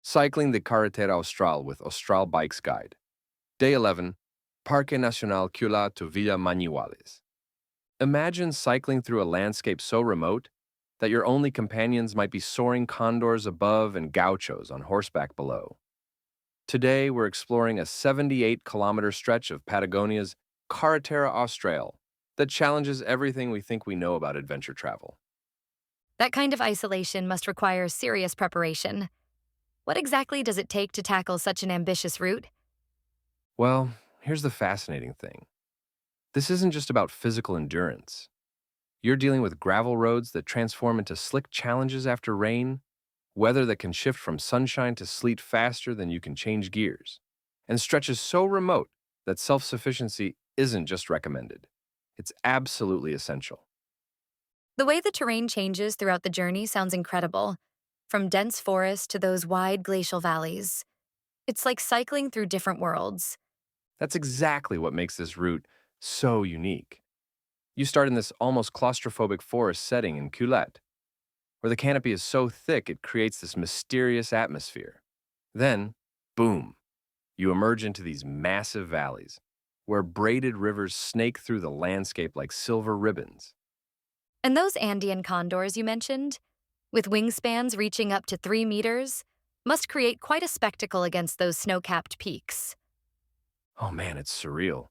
Cycling the Carretera Austral with Austral Bikes Guide. Day 11, Parque Nacional Queulat to Villa Mañihuales. Imagine cycling through a landscape so remote that your only companions might be soaring condors above and gauchos on horseback below. Today, we're exploring a 78-kilometer stretch of Patagonia's Carretera Austral that challenges everything we think we know about adventure travel. That kind of isolation must require serious preparation. What exactly does it take to tackle such an ambitious route? Well, here's the fascinating thing. This isn't just about physical endurance. You're dealing with gravel roads that transform into slick challenges after rain, weather that can shift from sunshine to sleet faster than you can change gears, and stretches so remote that self-sufficiency isn't just recommended. It's absolutely essential. The way the terrain changes throughout the journey sounds incredible, from dense forest to those wide glacial valleys. It's like cycling through different worlds. That's exactly what makes this route so unique. You start in this almost claustrophobic forest setting in Queulat, where the canopy is so thick it creates this mysterious atmosphere. Then, boom, you emerge into these massive valleys, where braided rivers snake through the landscape like silver ribbons. And those Andean condors you mentioned, with wingspans reaching up to 3 meters, must create quite a spectacle against those snow-capped peaks. Oh man, it's surreal.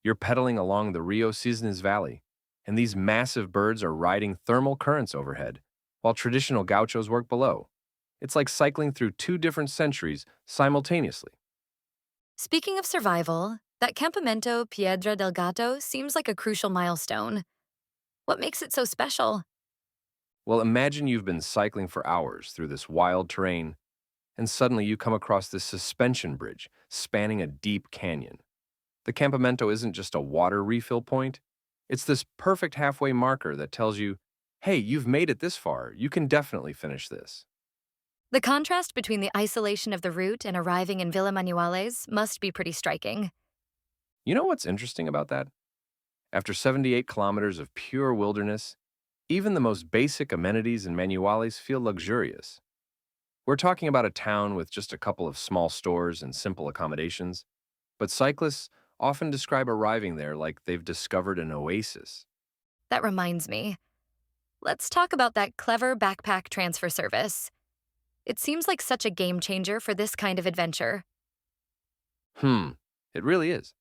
You're pedaling along the Rio Cisnes Valley, and these massive birds are riding thermal currents overhead, while traditional gauchos work below. It's like cycling through two different centuries simultaneously. Speaking of survival, that Campamento Piedra del Gato seems like a crucial milestone. What makes it so special? Well, imagine you've been cycling for hours through this wild terrain, and suddenly you come across this suspension bridge spanning a deep canyon. The campamento isn't just a water refill point, it's this perfect halfway marker that tells you, hey, you've made it this far, you can definitely finish this. The contrast between the isolation of the route and arriving in Villa Mañihuales must be pretty striking. You know what's interesting about that? After 78 kilometers of pure wilderness, even the most basic amenities in Manuales feel luxurious. We're talking about a town with just a couple of small stores and simple accommodations, but cyclists often describe arriving there like they've discovered an oasis. That reminds me. Let's talk about that clever backpack transfer service. It seems like such a game changer for this kind of adventure. Hmm, it really is.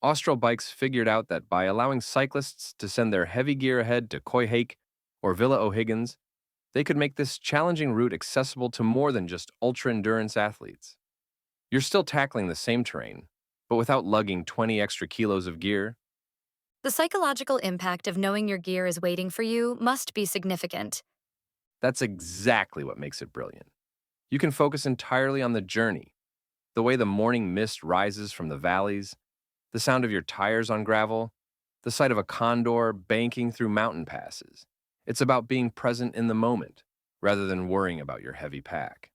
Austral Bikes figured out that by allowing cyclists to send their heavy gear ahead to Coyhaique or Villa O'Higgins, they could make this challenging route accessible to more than just ultra-endurance athletes. You're still tackling the same terrain, but without lugging 20 extra kilos of gear. The psychological impact of knowing your gear is waiting for you must be significant. That's exactly what makes it brilliant. You can focus entirely on the journey, the way the morning mist rises from the valleys, the sound of your tires on gravel, the sight of a condor banking through mountain passes. It's about being present in the moment, rather than worrying about your heavy pack.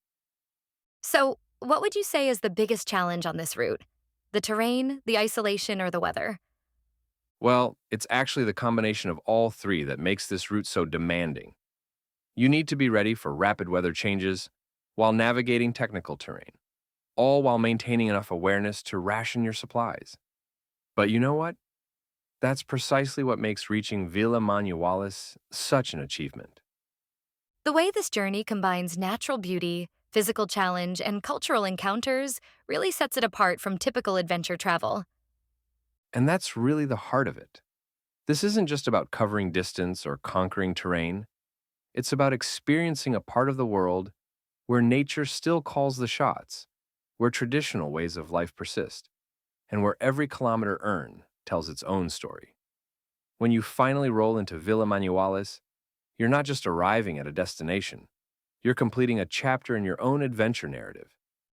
So, what would you say is the biggest challenge on this route? The terrain, the isolation, or the weather? Well, it's actually the combination of all three that makes this route so demanding. You need to be ready for rapid weather changes while navigating technical terrain, all while maintaining enough awareness to ration your supplies. But you know what? That's precisely what makes reaching Villa Mañihuales such an achievement. The way this journey combines natural beauty, physical challenge, and cultural encounters really sets it apart from typical adventure travel. And that's really the heart of it. This isn't just about covering distance or conquering terrain. It's about experiencing a part of the world where nature still calls the shots, where traditional ways of life persist, and where every kilometer earned tells its own story. When you finally roll into Villa Mañihuales, you're not just arriving at a destination, you're completing a chapter in your own adventure narrative.